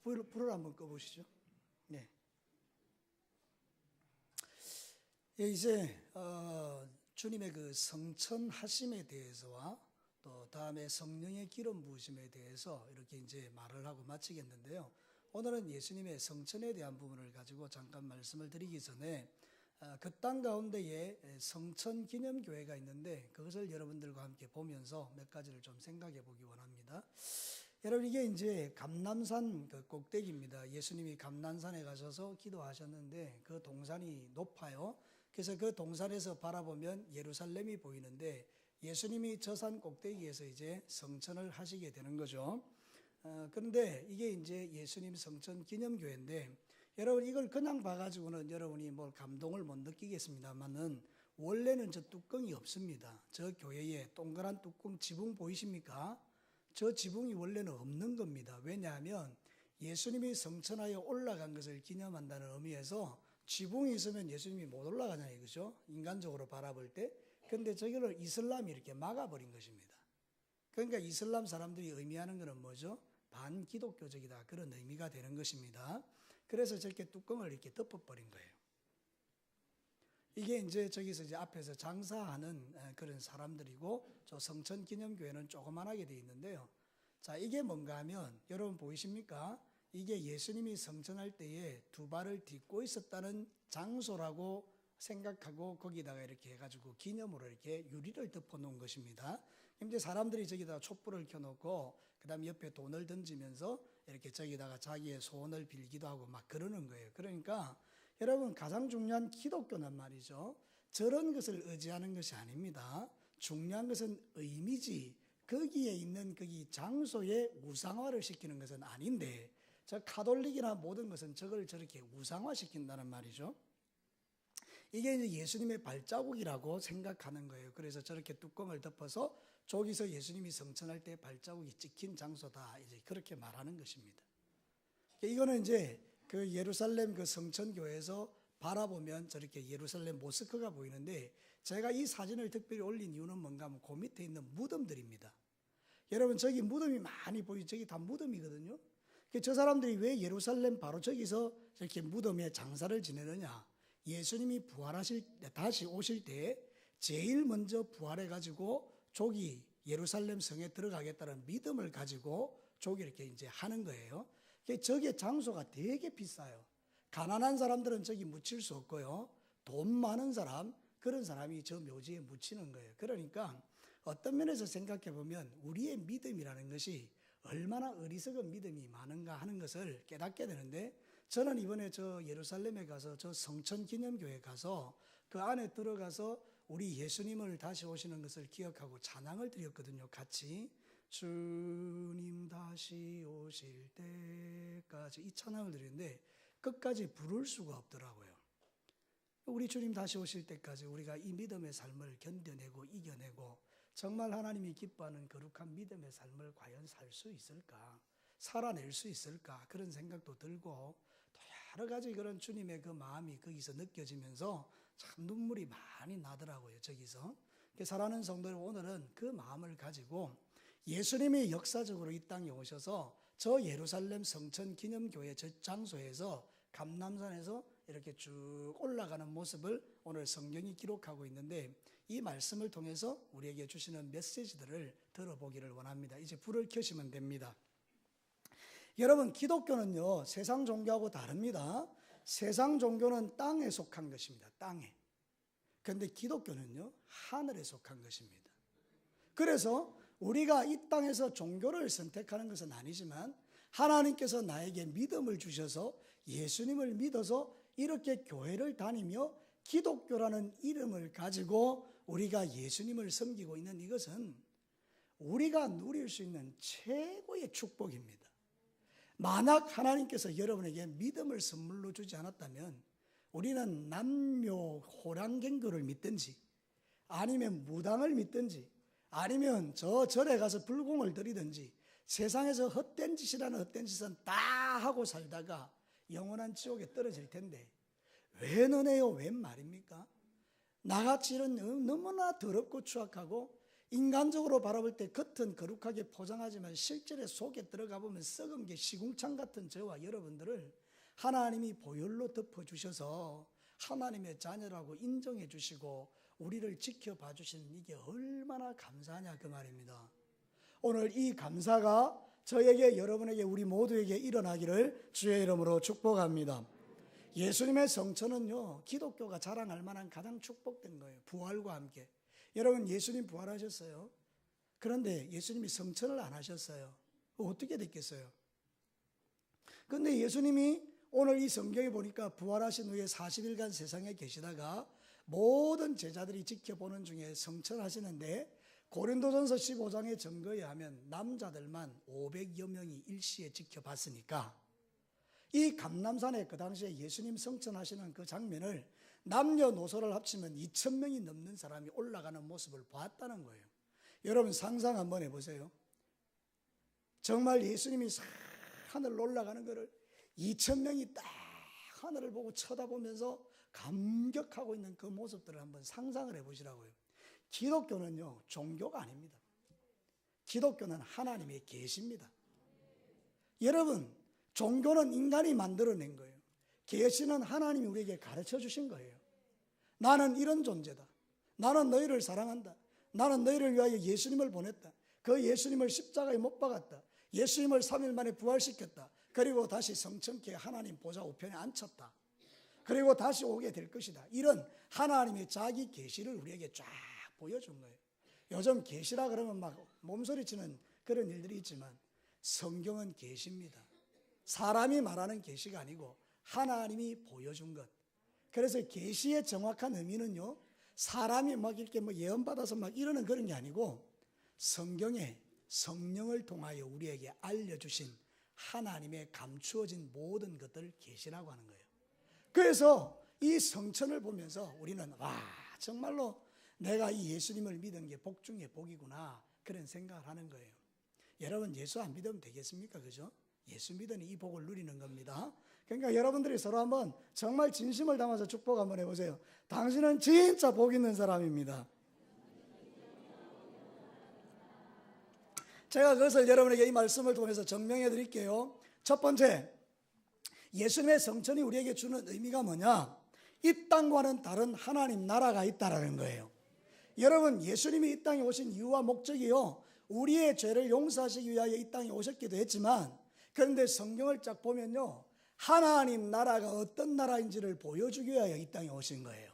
불을 한번 꺼보시죠. 네. 예, 이제 주님의 그 성천하심에 대해서와 또 다음에 성령의 기름 부으심에 대해서 이렇게 이제 말을 하고 마치겠는데요. 오늘은 예수님의 성천에 대한 부분을 가지고 잠깐 말씀을 드리기 전에 그 땅 가운데에 성천 기념교회가 있는데 그것을 여러분들과 함께 보면서 몇 가지를 좀 생각해 보기 원합니다. 여러분, 이게 이제 감람산 그 꼭대기입니다. 예수님이 감람산에 가셔서 기도하셨는데 그 동산이 높아요. 그래서 그 동산에서 바라보면 예루살렘이 보이는데 예수님이 저 산 꼭대기에서 이제 성천을 하시게 되는 거죠. 그런데 이게 이제 예수님 성천 기념교회인데 여러분, 이걸 그냥 봐가지고는 여러분이 뭘 감동을 못 느끼겠습니다만은 원래는 저 뚜껑이 없습니다. 저 교회에 동그란 뚜껑 지붕 보이십니까? 저 지붕이 원래는 없는 겁니다. 왜냐하면 예수님이 성천하에 올라간 것을 기념한다는 의미에서 지붕이 있으면 예수님이 못 올라가잖아요. 그죠? 인간적으로 바라볼 때. 근데 저기를 이슬람이 이렇게 막아버린 것입니다. 그러니까 이슬람 사람들이 의미하는 것은 뭐죠? 반기독교적이다. 그런 의미가 되는 것입니다. 그래서 저렇게 뚜껑을 이렇게 덮어버린 거예요. 이게 이제 저기서 이제 앞에서 장사하는 그런 사람들이고 저 성천 기념교회는 조그만하게 되어 있는데요. 자, 이게 뭔가 하면 여러분 보이십니까? 이게 예수님이 성천할 때에 두 발을 딛고 있었다는 장소라고 생각하고 거기다가 이렇게 해가지고 기념으로 이렇게 유리를 덮어 놓은 것입니다. 이제 사람들이 저기다가 촛불을 켜놓고 그 다음에 옆에 돈을 던지면서 이렇게 저기다가 자기의 소원을 빌기도 하고 막 그러는 거예요. 그러니까 여러분, 가장 중요한 기독교는 말이죠, 저런 것을 의지하는 것이 아닙니다. 중요한 것은 의미지 거기에 있는 거기 장소에 우상화를 시키는 것은 아닌데 저 가톨릭이나 모든 것은 저걸 저렇게 우상화시킨다는 말이죠. 이게 이제 예수님의 발자국이라고 생각하는 거예요. 그래서 저렇게 뚜껑을 덮어서 저기서 예수님이 성천할 때 발자국이 찍힌 장소다, 이제 그렇게 말하는 것입니다. 이거는 이제 그 예루살렘 그 성천교회에서 바라보면 저렇게 예루살렘 모스크가 보이는데 제가 이 사진을 특별히 올린 이유는 뭔가 하면 그 밑에 있는 무덤들입니다. 여러분, 저기 무덤이 많이 보이죠? 저기 다 무덤이거든요. 저 사람들이 왜 예루살렘 바로 저기서 저렇게 무덤에 장사를 지내느냐? 예수님이 부활하실 때, 다시 오실 때 제일 먼저 부활해가지고 저기 예루살렘 성에 들어가겠다는 믿음을 가지고 저기 이렇게 이제 하는 거예요. 저기에 장소가 되게 비싸요. 가난한 사람들은 저기 묻힐 수 없고요. 돈 많은 사람, 그런 사람이 저 묘지에 묻히는 거예요. 그러니까 어떤 면에서 생각해 보면 우리의 믿음이라는 것이 얼마나 어리석은 믿음이 많은가 하는 것을 깨닫게 되는데, 저는 이번에 저 예루살렘에 가서 저 성천 기념교회 가서 그 안에 들어가서 우리 예수님을 다시 오시는 것을 기억하고 찬양을 드렸거든요. 같이 주님 다시 오실 때까지 이 찬양을 드리는데 끝까지 부를 수가 없더라고요. 우리 주님 다시 오실 때까지 우리가 이 믿음의 삶을 견뎌내고 이겨내고 정말 하나님이 기뻐하는 거룩한 믿음의 삶을 과연 살 수 있을까? 살아낼 수 있을까? 그런 생각도 들고 또 여러 가지 그런 주님의 그 마음이 거기서 느껴지면서 참 눈물이 많이 나더라고요. 저기서. 사랑하는 성도들, 오늘은 그 마음을 가지고 예수님이 역사적으로 이 땅에 오셔서 저 예루살렘 성천 기념교회 저 장소에서 감람산에서 이렇게 쭉 올라가는 모습을 오늘 성경이 기록하고 있는데 이 말씀을 통해서 우리에게 주시는 메시지들을 들어보기를 원합니다. 이제 불을 켜시면 됩니다. 여러분, 기독교는요 세상 종교하고 다릅니다. 세상 종교는 땅에 속한 것입니다. 땅에. 그런데 기독교는요 하늘에 속한 것입니다. 그래서 우리가 이 땅에서 종교를 선택하는 것은 아니지만 하나님께서 나에게 믿음을 주셔서 예수님을 믿어서 이렇게 교회를 다니며 기독교라는 이름을 가지고 우리가 예수님을 섬기고 있는 이것은 우리가 누릴 수 있는 최고의 축복입니다. 만약 하나님께서 여러분에게 믿음을 선물로 주지 않았다면 우리는 남묘 호랑갱교를 믿든지 아니면 무당을 믿든지 아니면 저 절에 가서 불공을 들이든지 세상에서 헛된 짓이라는 헛된 짓은 다 하고 살다가 영원한 지옥에 떨어질 텐데 왜 너네요? 웬 말입니까? 나같이 이런 너무나 더럽고 추악하고 인간적으로 바라볼 때 겉은 거룩하게 포장하지만 실제로 속에 들어가 보면 썩은 게 시궁창 같은 저와 여러분들을 하나님이 보혈로 덮어주셔서 하나님의 자녀라고 인정해 주시고 우리를 지켜봐 주시는 이게 얼마나 감사하냐 그 말입니다. 오늘 이 감사가 저에게, 여러분에게, 우리 모두에게 일어나기를 주의 이름으로 축복합니다. 예수님의 성천은요, 기독교가 자랑할 만한 가장 축복된 거예요. 부활과 함께. 여러분, 예수님 부활하셨어요. 그런데 예수님이 성천을 안 하셨어요. 어떻게 됐겠어요? 그런데 예수님이 오늘 이 성경에 보니까 부활하신 후에 40일간 세상에 계시다가 모든 제자들이 지켜보는 중에 성천하시는데, 고린도전서 15장의 증거에 하면 남자들만 500여 명이 일시에 지켜봤으니까 이 감람산에 그 당시에 예수님 성천하시는 그 장면을 남녀노소를 합치면 2,000명이 넘는 사람이 올라가는 모습을 보았다는 거예요. 여러분 상상 한번 해보세요. 정말 예수님이 싹 하늘로 올라가는 것을 2,000명이 딱 하늘을 보고 쳐다보면서 감격하고 있는 그 모습들을 한번 상상을 해보시라고요. 기독교는요, 종교가 아닙니다. 기독교는 하나님의 계시입니다. 여러분, 종교는 인간이 만들어낸 거예요. 계시는 하나님이 우리에게 가르쳐 주신 거예요. 나는 이런 존재다. 나는 너희를 사랑한다. 나는 너희를 위하여 예수님을 보냈다. 그 예수님을 십자가에 못 박았다. 예수님을 3일 만에 부활시켰다. 그리고 다시 성천케 하나님 보좌 우편에 앉혔다. 그리고 다시 오게 될 것이다. 이런 하나님의 자기 계시를 우리에게 쫙 보여준 거예요. 요즘 계시라 그러면 막 몸소리치는 그런 일들이 있지만 성경은 계시입니다. 사람이 말하는 계시가 아니고 하나님이 보여준 것. 그래서 계시의 정확한 의미는요, 사람이 막 이렇게 뭐 예언받아서 막 이러는 그런 게 아니고 성경에 성령을 통하여 우리에게 알려주신 하나님의 감추어진 모든 것들을 계시라고 하는 거예요. 그래서 이 성천을 보면서 우리는 와, 정말로 내가 이 예수님을 믿은 게 복 중에 복이구나, 그런 생각을 하는 거예요. 여러분, 예수 안 믿으면 되겠습니까? 그죠? 예수 믿으니 이 복을 누리는 겁니다. 그러니까 여러분들이 서로 한번 정말 진심을 담아서 축복 한번 해보세요. 당신은 진짜 복 있는 사람입니다. 제가 그것을 여러분에게 이 말씀을 통해서 증명해 드릴게요. 첫 번째, 예수님의 성천이 우리에게 주는 의미가 뭐냐? 이 땅과는 다른 하나님 나라가 있다라는 거예요. 여러분, 예수님이 이 땅에 오신 이유와 목적이요, 우리의 죄를 용서하시기 위하여 이 땅에 오셨기도 했지만, 그런데 성경을 쫙 보면요, 하나님 나라가 어떤 나라인지를 보여주기 위하여 이 땅에 오신 거예요.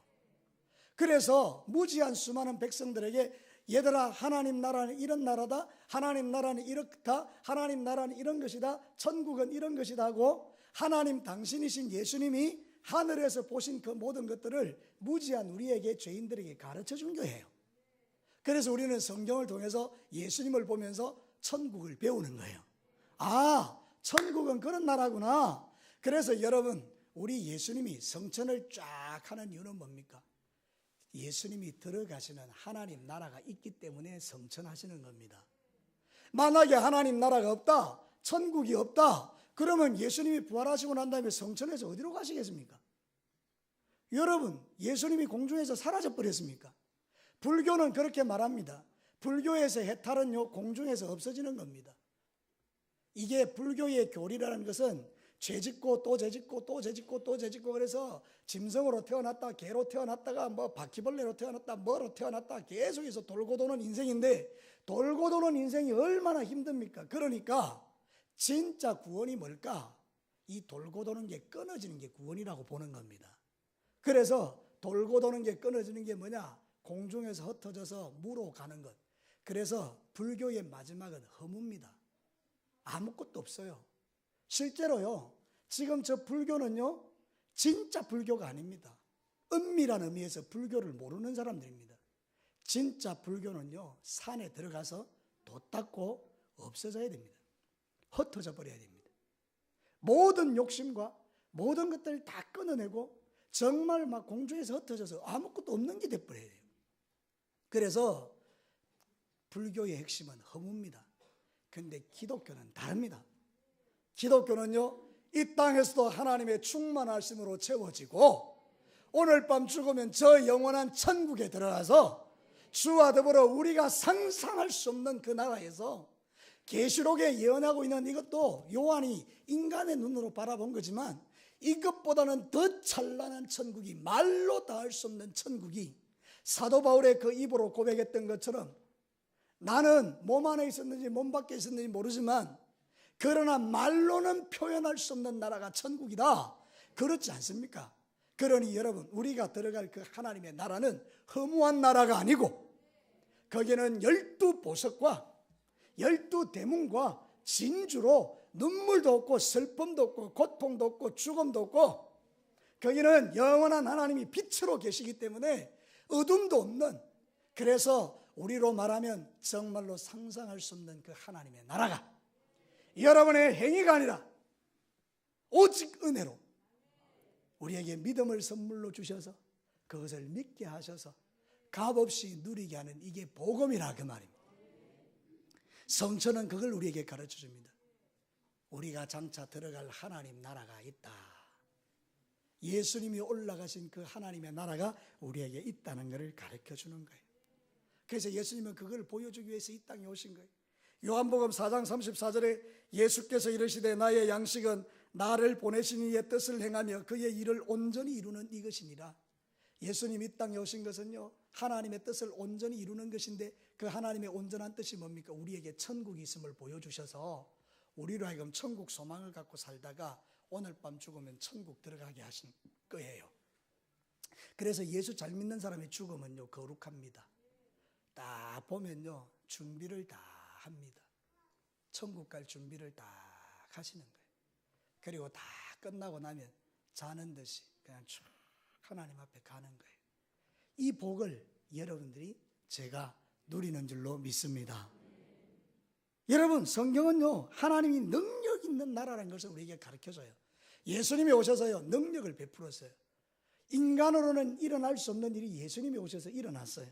그래서 무지한 수많은 백성들에게 얘들아, 하나님 나라는 이런 나라다, 하나님 나라는 이렇다, 하나님 나라는 이런 것이다, 천국은 이런 것이다 하고 하나님 당신이신 예수님이 하늘에서 보신 그 모든 것들을 무지한 우리에게, 죄인들에게 가르쳐 준 거예요. 그래서 우리는 성경을 통해서 예수님을 보면서 천국을 배우는 거예요. 아, 천국은 그런 나라구나. 그래서 여러분, 우리 예수님이 성천을 쫙 하는 이유는 뭡니까? 예수님이 들어가시는 하나님 나라가 있기 때문에 성천하시는 겁니다. 만약에 하나님 나라가 없다, 천국이 없다, 그러면 예수님이 부활하시고 난 다음에 성천에서 어디로 가시겠습니까? 여러분, 예수님이 공중에서 사라져 버렸습니까? 불교는 그렇게 말합니다. 불교에서 해탈은요, 공중에서 없어지는 겁니다. 이게 불교의 교리라는 것은 죄짓고 또 죄짓고 또 죄짓고 또 죄짓고, 그래서 짐승으로 태어났다, 개로 태어났다가 뭐 바퀴벌레로 태어났다, 뭐로 태어났다, 계속해서 돌고 도는 인생인데, 돌고 도는 인생이 얼마나 힘듭니까? 그러니까 진짜 구원이 뭘까? 이 돌고 도는 게 끊어지는 게 구원이라고 보는 겁니다. 그래서 돌고 도는 게 끊어지는 게 뭐냐? 공중에서 흩어져서 무로 가는 것. 그래서 불교의 마지막은 허무입니다. 아무것도 없어요. 실제로요, 지금 저 불교는요, 진짜 불교가 아닙니다. 은밀한 의미에서 불교를 모르는 사람들입니다. 진짜 불교는요, 산에 들어가서 돛 닦고 없어져야 됩니다. 흩어져 버려야 됩니다. 모든 욕심과 모든 것들을 다 끊어내고 정말 막 공중에서 흩어져서 아무것도 없는 게 돼버려야 돼요. 그래서 불교의 핵심은 허무입니다. 근데 기독교는 다릅니다. 기독교는요, 이 땅에서도 하나님의 충만하심으로 채워지고 오늘 밤 죽으면 저 영원한 천국에 들어가서 주와 더불어 우리가 상상할 수 없는 그 나라에서 계시록에 예언하고 있는 이것도 요한이 인간의 눈으로 바라본 거지만 이것보다는 더 찬란한 천국이, 말로 닿을 수 없는 천국이, 사도 바울의 그 입으로 고백했던 것처럼 나는 몸 안에 있었는지 몸 밖에 있었는지 모르지만 그러나 말로는 표현할 수 없는 나라가 천국이다. 그렇지 않습니까? 그러니 여러분, 우리가 들어갈 그 하나님의 나라는 허무한 나라가 아니고 거기는 12보석과 12대문과 진주로 눈물도 없고 슬픔도 없고 고통도 없고 죽음도 없고, 거기는 영원한 하나님이 빛으로 계시기 때문에 어둠도 없는, 그래서 우리로 말하면 정말로 상상할 수 없는 그 하나님의 나라가 여러분의 행위가 아니라 오직 은혜로 우리에게 믿음을 선물로 주셔서 그것을 믿게 하셔서 값없이 누리게 하는, 이게 복음이라 그 말입니다. 성천은 그걸 우리에게 가르쳐 줍니다. 우리가 장차 들어갈 하나님 나라가 있다. 예수님이 올라가신 그 하나님의 나라가 우리에게 있다는 것을 가르쳐 주는 거예요. 그래서 예수님은 그걸 보여주기 위해서 이 땅에 오신 거예요. 요한복음 4장 34절에 예수께서 이르시되 나의 양식은 나를 보내신 이의 뜻을 행하며 그의 일을 온전히 이루는 이것이니라. 예수님 이 땅에 오신 것은요, 하나님의 뜻을 온전히 이루는 것인데 그 하나님의 온전한 뜻이 뭡니까? 우리에게 천국이 있음을 보여주셔서 우리로 하여금 천국 소망을 갖고 살다가 오늘 밤 죽으면 천국 들어가게 하신 거예요. 그래서 예수 잘 믿는 사람의 죽음은요, 거룩합니다. 딱 보면요, 준비를 다 합니다. 천국 갈 준비를 다 하시는 거예요. 그리고 다 끝나고 나면 자는 듯이 그냥 쭉 하나님 앞에 가는 거예요. 이 복을 여러분들이 제가 누리는 줄로 믿습니다. 여러분, 성경은요, 하나님이 능력 있는 나라라는 것을 우리에게 가르쳐줘요. 예수님이 오셔서요, 능력을 베풀었어요. 인간으로는 일어날 수 없는 일이 예수님이 오셔서 일어났어요.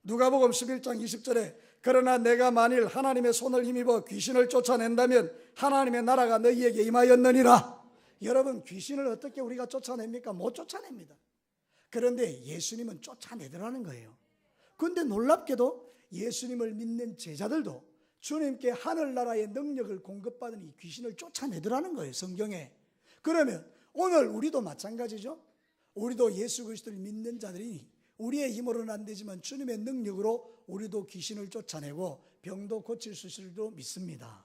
누가복음 11장 20절에 그러나 내가 만일 하나님의 손을 힘입어 귀신을 쫓아낸다면 하나님의 나라가 너희에게 임하였느니라. 여러분, 귀신을 어떻게 우리가 쫓아냅니까? 못 쫓아냅니다. 그런데 예수님은 쫓아내더라는 거예요. 그런데 놀랍게도 예수님을 믿는 제자들도 주님께 하늘나라의 능력을 공급받은 이 귀신을 쫓아내더라는 거예요, 성경에. 그러면 오늘 우리도 마찬가지죠. 우리도 예수 그리스도를 믿는 자들이 우리의 힘으로는 안 되지만 주님의 능력으로 우리도 귀신을 쫓아내고 병도 고칠 수 있을 줄도 믿습니다.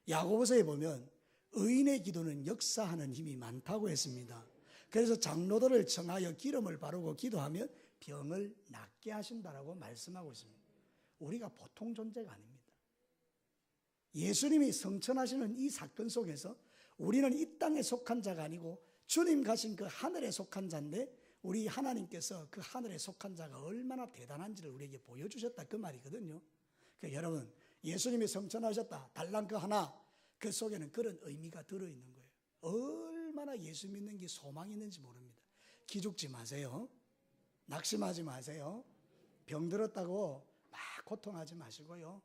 야고보서에 보면 의인의 기도는 역사하는 힘이 많다고 했습니다. 그래서 장로들을 청하여 기름을 바르고 기도하면 병을 낫게 하신다라고 말씀하고 있습니다. 우리가 보통 존재가 아닙니다. 예수님이 성천하시는 이 사건 속에서 우리는 이 땅에 속한 자가 아니고 주님 가신 그 하늘에 속한 자인데, 우리 하나님께서 그 하늘에 속한 자가 얼마나 대단한지를 우리에게 보여주셨다, 그 말이거든요. 그러니까 여러분, 예수님이 성천하셨다, 달란트 하나, 그 속에는 그런 의미가 들어있는 거예요. 얼마나 예수 믿는 게 소망이 있는지 모릅니다. 기죽지 마세요. 낙심하지 마세요. 병 들었다고 막 고통하지 마시고요.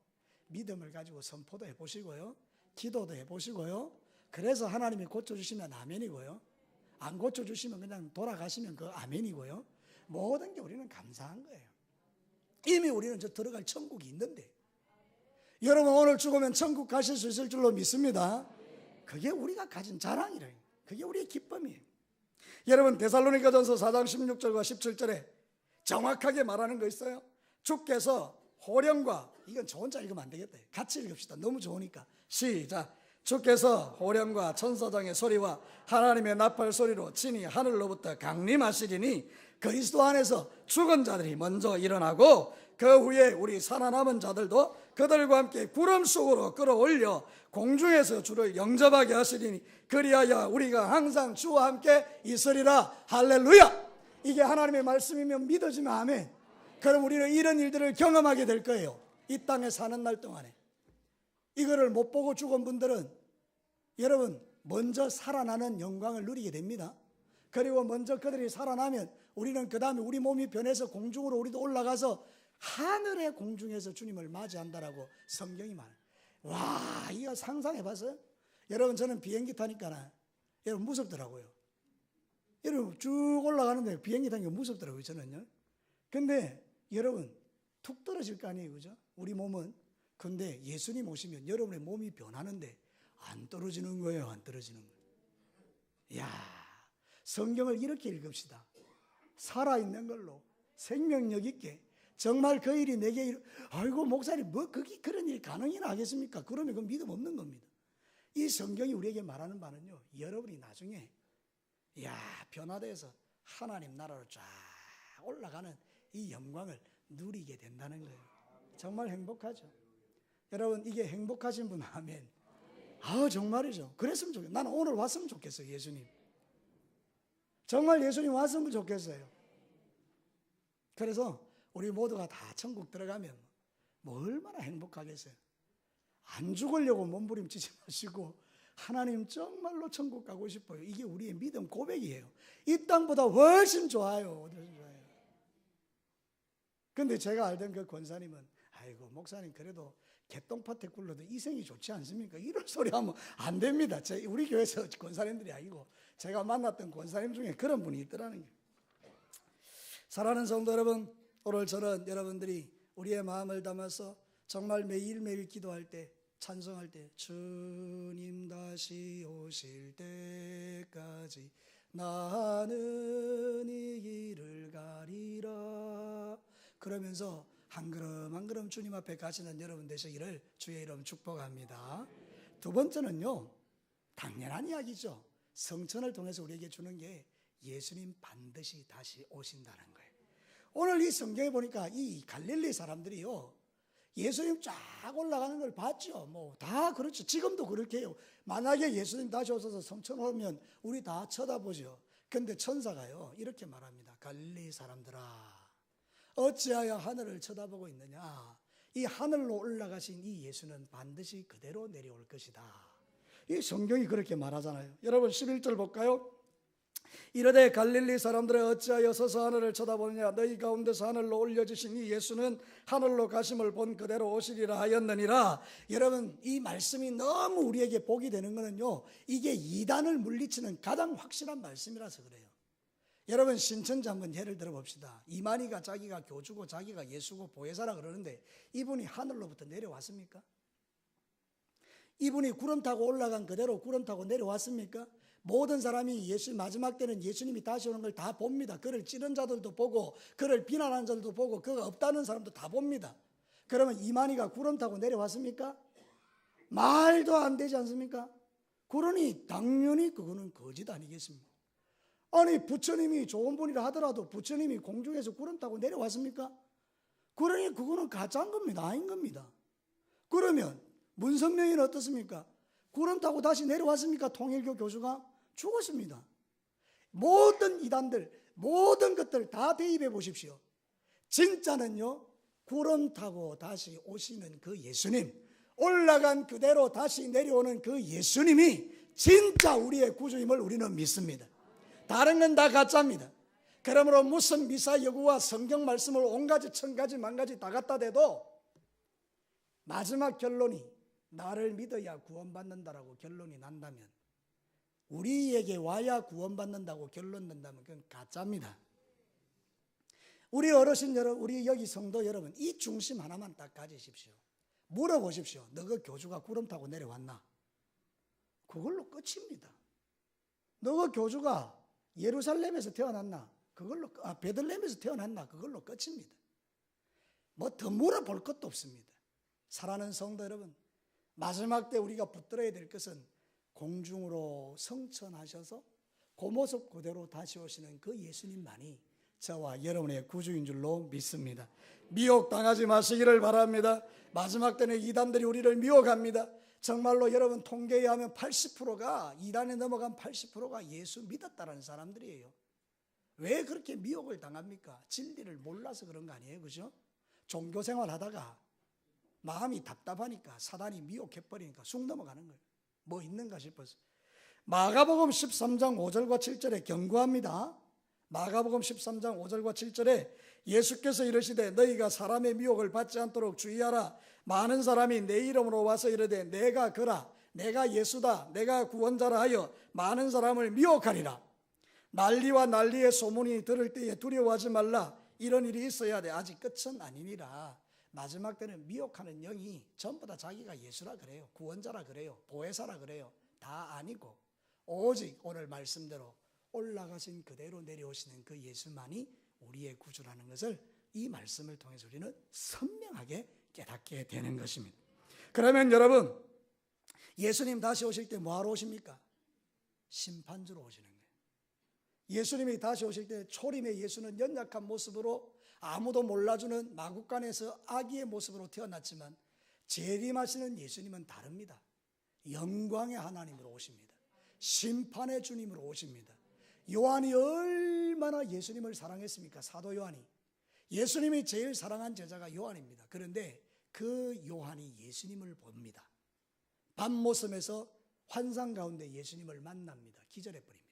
믿음을 가지고 선포도 해보시고요. 기도도 해보시고요. 그래서 하나님이 고쳐주시면 아멘이고요. 안 고쳐주시면 그냥 돌아가시면 그 아멘이고요. 모든 게 우리는 감사한 거예요. 이미 우리는 저 들어갈 천국이 있는데, 여러분 오늘 죽으면 천국 가실 수 있을 줄로 믿습니다. 그게 우리가 가진 자랑이래요. 그게 우리의 기쁨이에요. 여러분, 데살로니가전서 4장 16절과 17절에 정확하게 말하는 거 있어요. 주께서 호령과, 이건 저 혼자 읽으면 안 되겠다, 같이 읽읍시다. 너무 좋으니까. 시작. 주께서 호령과 천사장의 소리와 하나님의 나팔 소리로 친히 하늘로부터 강림하시리니 그리스도 안에서 죽은 자들이 먼저 일어나고 그 후에 우리 살아남은 자들도 그들과 함께 구름 속으로 끌어올려 공중에서 주를 영접하게 하시리니 그리하여 우리가 항상 주와 함께 있으리라. 할렐루야. 이게 하나님의 말씀이면 믿어지면 아멘. 그럼 우리는 이런 일들을 경험하게 될 거예요. 이 땅에 사는 날 동안에. 이거를 못 보고 죽은 분들은 여러분 먼저 살아나는 영광을 누리게 됩니다. 그리고 먼저 그들이 살아나면 우리는 그 다음에 우리 몸이 변해서 공중으로 우리도 올라가서 하늘의 공중에서 주님을 맞이한다라고 성경이 말해요. 와, 이거 상상해봤어요? 여러분, 저는 비행기 타니까 여러분 무섭더라고요. 여러분 쭉 올라가는데 비행기 타니까 무섭더라고요, 저는요. 근데 여러분 툭 떨어질 거 아니에요, 그죠? 우리 몸은. 근데 예수님 오시면 여러분의 몸이 변하는데 안 떨어지는 거예요, 안 떨어지는 거예요. 이야, 성경을 이렇게 읽읍시다. 살아있는 걸로 생명력 있게 정말 그 일이 내게 아이고 목사님 뭐 그게 그런 일이 가능이나 하겠습니까? 그러면 그건 믿음 없는 겁니다. 이 성경이 우리에게 말하는 바는요, 여러분이 나중에 이야 변화돼서 하나님 나라로 쫙 올라가는 이 영광을 누리게 된다는 거예요. 정말 행복하죠. 여러분 이게 행복하신 분 아멘. 정말이죠. 그랬으면 좋겠어요. 나는 오늘 왔으면 좋겠어요. 예수님 정말 예수님 왔으면 좋겠어요. 그래서 우리 모두가 다 천국 들어가면 뭐 얼마나 행복하겠어요. 안 죽으려고 몸부림치지 마시고 하나님 정말로 천국 가고 싶어요. 이게 우리의 믿음 고백이에요. 이 땅보다 훨씬 좋아요. 근데 제가 알던 그 권사님은 아이고 목사님 그래도 개똥밭에 굴러도 이생이 좋지 않습니까? 이런 소리 하면 안 됩니다. 우리 교회에서 권사님들이 아니고 제가 만났던 권사님 중에 그런 분이 있더라는 거예요. 사랑하는 성도 여러분, 오늘 저는 여러분들이 우리의 마음을 담아서 정말 매일매일 기도할 때, 찬송할 때 주님 다시 오실 때까지 나는 이 길을 가리라 그러면서 한 걸음 한 걸음 주님 앞에 가시는 여러분 되시기를 주의 이름 축복합니다. 두 번째는요, 당연한 이야기죠. 성천을 통해서 우리에게 주는 게 예수님 반드시 다시 오신다는 거예요. 오늘 이 성경에 보니까 이 갈릴리 사람들이요, 예수님 쫙 올라가는 걸 봤죠. 뭐 다 그렇죠. 지금도 그렇게 해요. 만약에 예수님 다시 오셔서 성천 오면 우리 다 쳐다보죠. 근데 천사가요 이렇게 말합니다. 갈릴리 사람들아, 어찌하여 하늘을 쳐다보고 있느냐. 이 하늘로 올라가신 이 예수는 반드시 그대로 내려올 것이다. 이 성경이 그렇게 말하잖아요. 여러분 11절 볼까요? 이르되 갈릴리 사람들의 어찌하여 서서 하늘을 쳐다보느냐. 너희 가운데서 하늘로 올려주신 이 예수는 하늘로 가심을 본 그대로 오시리라 하였느니라. 여러분 이 말씀이 너무 우리에게 복이 되는 거는요, 이게 이단을 물리치는 가장 확실한 말씀이라서 그래요. 여러분 신천지 한번 예를 들어봅시다. 이만희가 자기가 교주고 자기가 예수고 보혜사라 그러는데 이분이 하늘로부터 내려왔습니까? 이분이 구름 타고 올라간 그대로 구름 타고 내려왔습니까? 모든 사람이 예수 마지막 때는 예수님이 다시 오는 걸 다 봅니다. 그를 찌른 자들도 보고 그를 비난하는 자들도 보고 그가 없다는 사람도 다 봅니다. 그러면 이만희가 구름 타고 내려왔습니까? 말도 안 되지 않습니까? 그러니 당연히 그거는 거짓 아니겠습니까? 아니 부처님이 좋은 분이라 하더라도 부처님이 공중에서 구름 타고 내려왔습니까? 그러니 그거는 가짜인 겁니다. 아닌 겁니다. 그러면 문선명이는 어떻습니까? 구름 타고 다시 내려왔습니까? 통일교 교수가 죽었습니다. 모든 이단들 모든 것들 다 대입해 보십시오. 진짜는요, 구름 타고 다시 오시는 그 예수님, 올라간 그대로 다시 내려오는 그 예수님이 진짜 우리의 구주임을 우리는 믿습니다. 다른 건 다 가짜입니다. 그러므로 무슨 미사 여구와 성경 말씀을 온가지 천가지 만가지 다 갖다 대도 마지막 결론이 나를 믿어야 구원받는다라고 결론이 난다면, 우리에게 와야 구원받는다고 결론 낸다면 그건 가짜입니다. 우리 어르신 여러분, 우리 여기 성도 여러분, 이 중심 하나만 딱 가지십시오. 물어보십시오. 너 그 교주가 구름 타고 내려왔나? 그걸로 끝입니다. 너 그 교주가 예루살렘에서 태어났나? 그걸로 베들레헴에서 태어났나? 그걸로 끝입니다. 뭐 더 물어볼 것도 없습니다. 사랑하는 성도 여러분, 마지막 때 우리가 붙들어야 될 것은 공중으로 성천하셔서 그 모습 그대로 다시 오시는 그 예수님만이 저와 여러분의 구주인 줄로 믿습니다. 미혹당하지 마시기를 바랍니다. 마지막 때는 이단들이 우리를 미혹합니다. 정말로 여러분 통계에 의하면 80%가 이단에 넘어간 80%가 예수 믿었다라는 사람들이에요. 왜 그렇게 미혹을 당합니까? 진리를 몰라서 그런 거 아니에요, 그죠? 종교생활 하다가 마음이 답답하니까 사단이 미혹해버리니까 쑥 넘어가는 거예요. 뭐 있는가 싶어서. 마가복음 13장 5절과 7절에 경고합니다. 마가복음 13장 5절과 7절에 예수께서 이르시되 너희가 사람의 미혹을 받지 않도록 주의하라. 많은 사람이 내 이름으로 와서 이르되 내가 그라, 내가 예수다, 내가 구원자라 하여 많은 사람을 미혹하리라. 난리와 난리의 소문이 들을 때에 두려워하지 말라. 이런 일이 있어야 돼. 아직 끝은 아니니라. 마지막 때는 미혹하는 영이 전부 다 자기가 예수라 그래요. 구원자라 그래요. 보혜사라 그래요. 다 아니고 오직 오늘 말씀대로 올라가신 그대로 내려오시는 그 예수만이 우리의 구주라는 것을 이 말씀을 통해서 우리는 선명하게 깨닫게 되는 것입니다. 그러면 여러분, 예수님 다시 오실 때 뭐하러 오십니까? 심판주로 오시는 거예요. 예수님이 다시 오실 때 초림의 예수는 연약한 모습으로 아무도 몰라주는 마구간에서 아기의 모습으로 태어났지만 재림하시는 예수님은 다릅니다. 영광의 하나님으로 오십니다. 심판의 주님으로 오십니다. 요한이 얼마나 예수님을 사랑했습니까? 사도 요한이. 예수님이 제일 사랑한 제자가 요한입니다. 그런데 그 요한이 예수님을 봅니다. 밤모섬에서 환상 가운데 예수님을 만납니다. 기절해버립니다.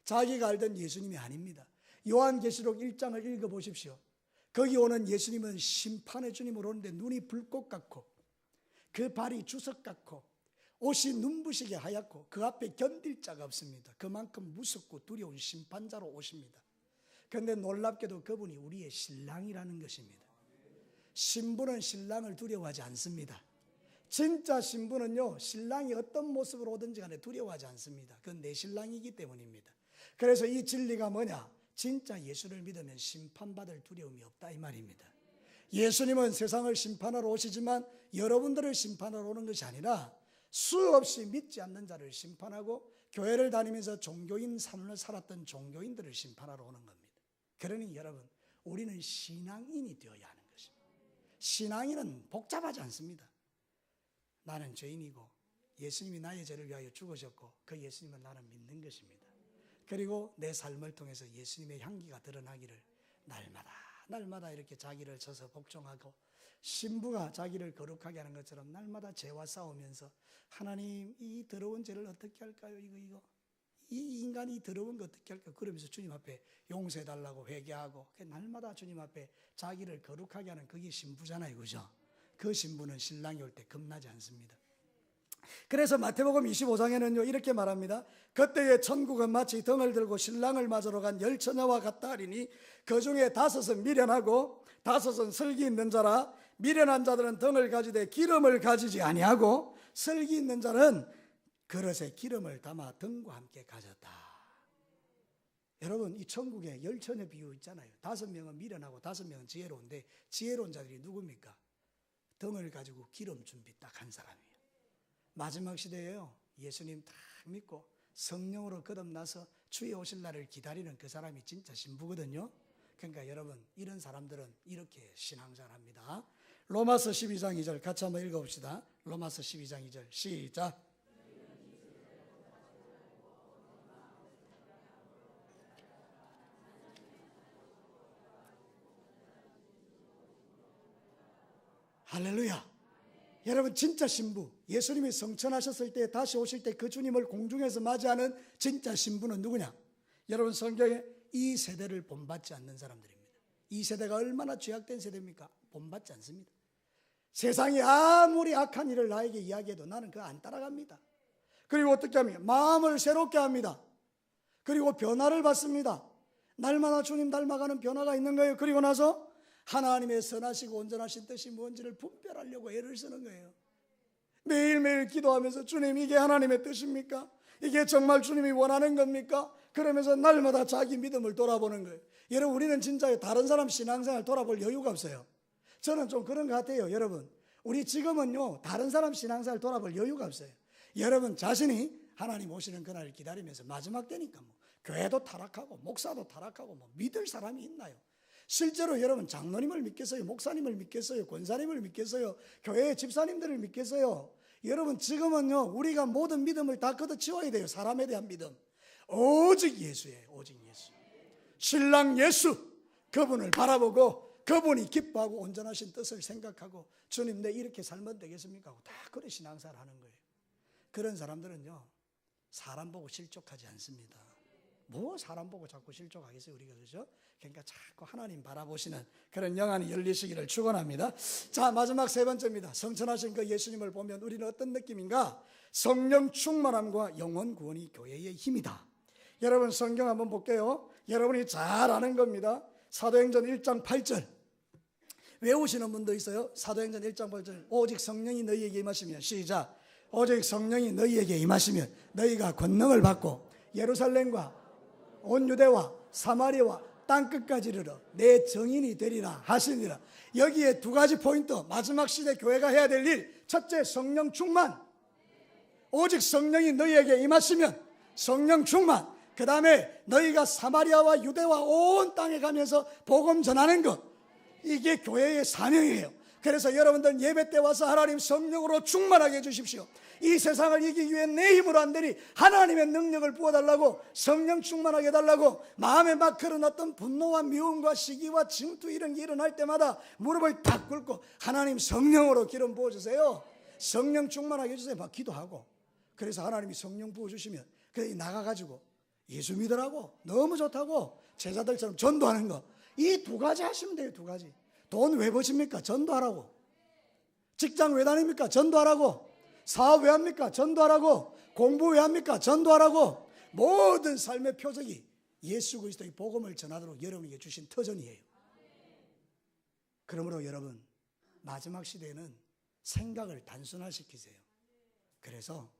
자기가 알던 예수님이 아닙니다. 요한계시록 1장을 읽어보십시오. 거기 오는 예수님은 심판의 주님으로 오는데 눈이 불꽃 같고 그 발이 주석 같고 옷이 눈부시게 하얗고 그 앞에 견딜 자가 없습니다. 그만큼 무섭고 두려운 심판자로 오십니다. 그런데 놀랍게도 그분이 우리의 신랑이라는 것입니다. 신부는 신랑을 두려워하지 않습니다. 진짜 신부는요, 신랑이 어떤 모습으로 오든지 간에 두려워하지 않습니다. 그건 내 신랑이기 때문입니다. 그래서 이 진리가 뭐냐? 진짜 예수를 믿으면 심판받을 두려움이 없다 이 말입니다. 예수님은 세상을 심판하러 오시지만 여러분들을 심판하러 오는 것이 아니라 수없이 믿지 않는 자를 심판하고 교회를 다니면서 종교인 삶을 살았던 종교인들을 심판하러 오는 겁니다. 그러니 여러분, 우리는 신앙인이 되어야 하는 것입니다. 신앙인은 복잡하지 않습니다. 나는 죄인이고 예수님이 나의 죄를 위하여 죽으셨고 그 예수님을 나는 믿는 것입니다. 그리고 내 삶을 통해서 예수님의 향기가 드러나기를 날마다 이렇게 자기를 쳐서 복종하고 신부가 자기를 거룩하게 하는 것처럼 날마다 죄와 싸우면서 하나님, 이 더러운 죄를 어떻게 할까요? 이거 이 인간이 더러운 거 어떻게 할까요? 그러면서 주님 앞에 용서해달라고 회개하고 날마다 주님 앞에 자기를 거룩하게 하는 그게 신부잖아요, 그죠? 그 신부는 신랑이 올 때 겁나지 않습니다. 그래서 마태복음 25장에는요 이렇게 말합니다. 그때의 천국은 마치 등을 들고 신랑을 맞으러 간 10처녀와 같다 하리니 그 중에 5은 미련하고 5은 슬기 있는 자라. 미련한 자들은 등을 가지되 기름을 가지지 아니하고 슬기 있는 자는 그릇에 기름을 담아 등과 함께 가졌다. 여러분, 이 천국에 10처녀 비유 있잖아요. 5명은 미련하고 5명은 지혜로운데 지혜로운 자들이 누굽니까? 등을 가지고 기름 준비 딱 한 사람이에요. 마지막 시대에요, 예수님 다 믿고 성령으로 거듭나서 주의 오실 날을 기다리는 그 사람이 진짜 신부거든요. 그러니까 여러분, 이런 사람들은 이렇게 신앙생활합니다. 로마서 12장 2절 같이 한번 읽어봅시다. 로마서 12장 2절 시작. 할렐루야. 여러분, 진짜 신부, 예수님이 성천하셨을 때 다시 오실 때 그 주님을 공중에서 맞이하는 진짜 신부는 누구냐? 여러분, 성경에 이 세대를 본받지 않는 사람들입니다. 이 세대가 얼마나 죄악된 세대입니까? 본받지 않습니다. 세상이 아무리 악한 일을 나에게 이야기해도 나는 그거 안 따라갑니다. 그리고 어떻게 합니까? 마음을 새롭게 합니다. 그리고 변화를 받습니다. 날마다 주님 닮아가는 변화가 있는 거예요. 그리고 나서 하나님의 선하시고 온전하신 뜻이 뭔지를 분별하려고 애를 쓰는 거예요. 매일매일 기도하면서 주님, 이게 하나님의 뜻입니까? 이게 정말 주님이 원하는 겁니까? 그러면서 날마다 자기 믿음을 돌아보는 거예요. 여러분, 우리는 진짜 다른 사람 신앙생활 돌아볼 여유가 없어요. 저는 좀 그런 것 같아요. 여러분, 우리 지금은요 다른 사람 신앙생활 돌아볼 여유가 없어요. 여러분 자신이 하나님 오시는 그날을 기다리면서 마지막 때니까 뭐 교회도 타락하고 목사도 타락하고 뭐 믿을 사람이 있나요? 실제로 여러분 장로님을 믿겠어요? 목사님을 믿겠어요? 권사님을 믿겠어요? 교회 집사님들을 믿겠어요? 여러분, 지금은요 우리가 모든 믿음을 다 걷어치워야 돼요. 사람에 대한 믿음. 오직 예수예요. 오직 예수. 신랑 예수, 그분을 바라보고 그분이 기뻐하고 온전하신 뜻을 생각하고 주님, 내 이렇게 살면 되겠습니까? 하고 다 그런 신앙생활 하는 거예요. 그런 사람들은요 사람 보고 실족하지 않습니다. 뭐 사람 보고 자꾸 실족하겠어요 우리가, 그죠? 그러니까 자꾸 하나님 바라보시는 그런 영안이 열리시기를 축원합니다. 자, 마지막 세 번째입니다. 성천하신 그 예수님을 보면 우리는 어떤 느낌인가? 성령 충만함과 영혼 구원이 교회의 힘이다. 여러분, 성경 한번 볼게요. 여러분이 잘 아는 겁니다. 사도행전 1장 8절 외우시는 분도 있어요. 사도행전 1장 8절 오직 성령이 너희에게 임하시면 시작 오직 성령이 너희에게 임하시면 너희가 권능을 받고 예루살렘과 온 유대와 사마리아와 땅끝까지 이르러 내 증인이 되리라 하시니라. 여기에 두 가지 포인트. 마지막 시대 교회가 해야 될 일. 첫째, 성령 충만. 오직 성령이 너희에게 임하시면 성령 충만. 그 다음에 너희가 사마리아와 유대와 온 땅에 가면서 복음 전하는 것. 이게 교회의 사명이에요. 그래서 여러분들 예배 때 와서 하나님 성령으로 충만하게 해주십시오. 이 세상을 이기기 위해 내 힘으로 안 되니 하나님의 능력을 부어달라고, 성령 충만하게 해달라고. 마음에 막 그런 어떤 분노와 미움과 시기와 질투 이런 게 일어날 때마다 무릎을 탁 꿇고 하나님 성령으로 기름 부어주세요. 성령 충만하게 해주세요. 막 기도하고. 그래서 하나님이 성령 부어주시면 그래 나가가지고 예수 믿으라고, 너무 좋다고 제자들처럼 전도하는 거. 이 두 가지 하시면 돼요. 두 가지. 돈 왜 버십니까? 전도하라고. 직장 왜 다닙니까? 전도하라고. 사업 왜 합니까? 전도하라고. 공부 왜 합니까? 전도하라고. 모든 삶의 표적이 예수 그리스도의 복음을 전하도록 여러분에게 주신 터전이에요. 그러므로 여러분, 마지막 시대에는 생각을 단순화시키세요. 그래서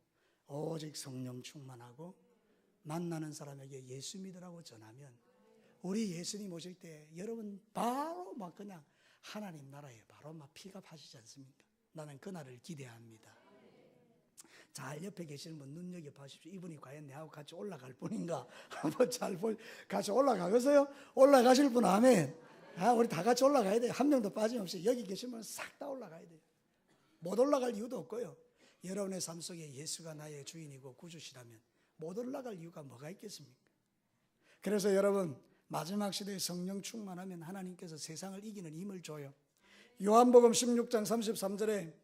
오직 성령 충만하고 만나는 사람에게 예수 믿으라고 전하면, 우리 예수님 오실 때 여러분 바로 막 그냥 하나님 나라에 바로 막 픽업하시지 않습니까? 나는 그날을 기대합니다. 잘 옆에 계시는 분 눈여겨보십시오. 이분이 과연 내하고 같이 올라갈 분인가? 한번 잘 같이 올라가겠어요? 올라가실 분 아멘. 우리 다 같이 올라가야 돼요. 한 명도 빠짐없이. 여기 계신 분은 싹 다 올라가야 돼요. 못 올라갈 이유도 없고요. 여러분의 삶 속에 예수가 나의 주인이고 구주시라면 못 올라갈 이유가 뭐가 있겠습니까? 그래서 여러분, 마지막 시대에 성령 충만하면 하나님께서 세상을 이기는 힘을 줘요. 요한복음 16장 33절에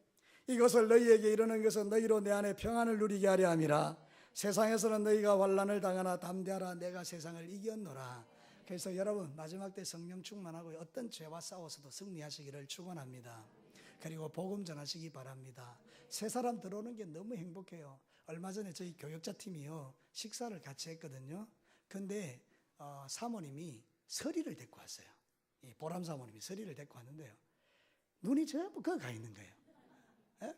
이것을 너희에게 이르는 것은 너희로 내 안에 평안을 누리게 하려 함이라. 세상에서는 너희가 환난을 당하나 담대하라. 내가 세상을 이겼노라. 그래서 여러분, 마지막 때 성령 충만하고 어떤 죄와 싸워서도 승리하시기를 축원합니다. 그리고 복음 전하시기 바랍니다. 새 사람 들어오는 게 너무 행복해요. 얼마 전에 저희 교역자 팀이요, 식사를 같이 했거든요. 근데 사모님이 서리를 데리고 왔어요. 보람 사모님이 서리를 데리고 왔는데요, 눈이 전부 그거 가 있는 거예요.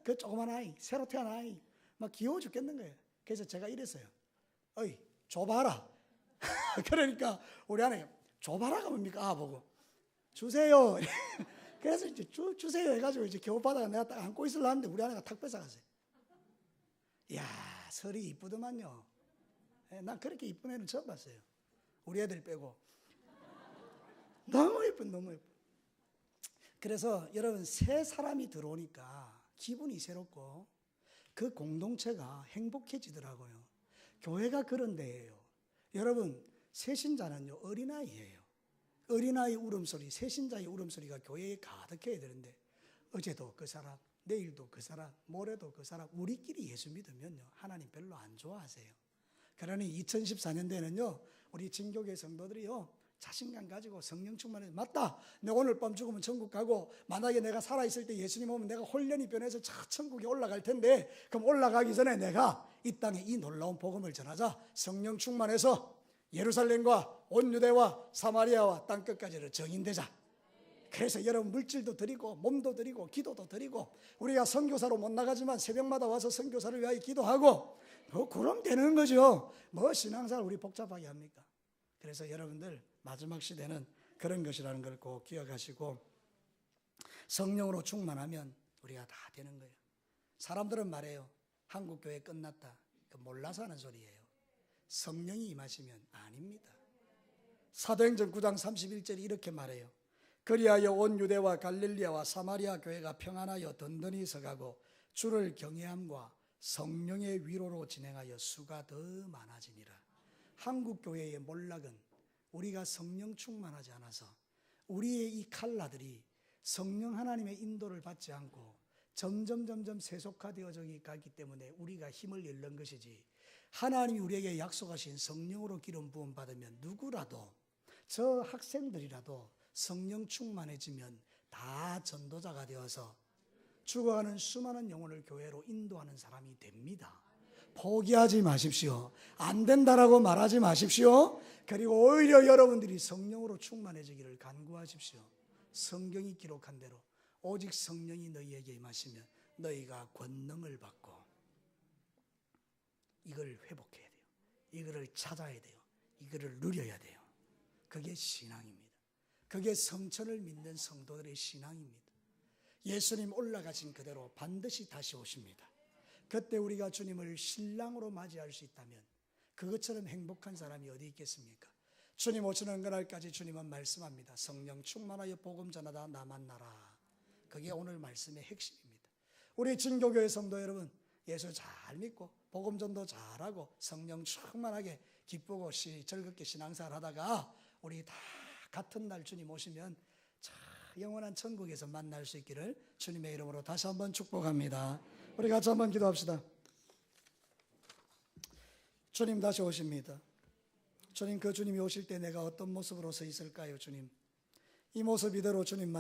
그 조그만 아이, 새로 태어난 아이, 막 귀여워 죽겠는 거예요. 그래서 제가 이랬어요. 어이, 줘봐라. 그러니까 우리 아내가 줘봐라가 뭡니까? 보고 주세요. 그래서 이제 주세요 해가지고 이제 겨우바다가 내가 딱 안고 있으려는데 우리 아내가 탁 뺏어갔어요. 이야, 설이 이쁘더만요. 난 그렇게 이쁜 애는 처음 봤어요. 우리 애들 빼고. 너무 예쁜, 너무 예쁜. 그래서 여러분, 새 사람이 들어오니까 기분이 새롭고 그 공동체가 행복해지더라고요. 교회가 그런 데예요. 여러분, 새신자는요, 어린아이예요. 어린아이 울음소리, 새신자의 울음소리가 교회에 가득해야 되는데, 어제도 그 사람, 내일도 그 사람, 모레도 그 사람, 우리끼리 예수 믿으면요, 하나님 별로 안 좋아하세요. 그러니 2014년도에는요, 우리 진교계 성도들이요, 자신감 가지고 성령 충만해서, 맞다, 내가 오늘 밤 죽으면 천국 가고, 만약에 내가 살아있을 때 예수님 오면 내가 홀련히 변해서 천국에 올라갈 텐데, 그럼 올라가기 전에 내가 이 땅에 이 놀라운 복음을 전하자. 성령 충만해서 예루살렘과 온 유대와 사마리아와 땅끝까지를 증인되자. 그래서 여러분, 물질도 드리고 몸도 드리고 기도도 드리고, 우리가 선교사로 못 나가지만 새벽마다 와서 선교사를 위하여 기도하고, 그럼 되는 거죠. 뭐 신앙생활 우리 복잡하게 합니까? 그래서 여러분들, 마지막 시대는 그런 것이라는 걸 꼭 기억하시고, 성령으로 충만하면 우리가 다 되는 거예요. 사람들은 말해요, 한국교회 끝났다. 몰라서 하는 소리예요. 성령이 임하시면 아닙니다. 사도행전 9장 31절이 이렇게 말해요. 그리하여 온 유대와 갈릴리아와 사마리아 교회가 평안하여 든든히 서가고 주를 경외함과 성령의 위로로 진행하여 수가 더 많아지니라. 한국 교회의 몰락은 우리가 성령 충만하지 않아서 우리의 이 칼라들이 성령 하나님의 인도를 받지 않고 점점 세속화되어져 가기 때문에 우리가 힘을 잃는 것이지, 하나님이 우리에게 약속하신 성령으로 기름 부음 받으면 누구라도, 저 학생들이라도 성령 충만해지면 다 전도자가 되어서 죽어가는 수많은 영혼을 교회로 인도하는 사람이 됩니다. 포기하지 마십시오. 안 된다라고 말하지 마십시오. 그리고 오히려 여러분들이 성령으로 충만해지기를 간구하십시오. 성경이 기록한 대로 오직 성령이 너희에게 임하시면 너희가 권능을 받고, 이걸 회복해야 돼요. 이거를 찾아야 돼요. 이거를 누려야 돼요. 그게 신앙입니다. 그게 성천을 믿는 성도들의 신앙입니다. 예수님 올라가신 그대로 반드시 다시 오십니다. 그때 우리가 주님을 신랑으로 맞이할 수 있다면 그것처럼 행복한 사람이 어디 있겠습니까? 주님 오시는 그날까지 주님은 말씀합니다. 성령 충만하여 복음 전하다 나 만나라. 그게 오늘 말씀의 핵심입니다. 우리 진교교회 성도 여러분, 예수 잘 믿고 복음 전도 잘하고 성령 충만하게 기쁘고 즐겁게 신앙생활 하다가 우리 다 같은 날 주님 오시면 영원한 천국에서 만날 수 있기를 주님의 이름으로 다시 한번 축복합니다. 우리 같이 한번 기도합시다. 주님 다시 오십니다. 주님, 그 주님이 오실 때 내가 어떤 모습으로 서 있을까요? 주님, 이 모습 이대로 주님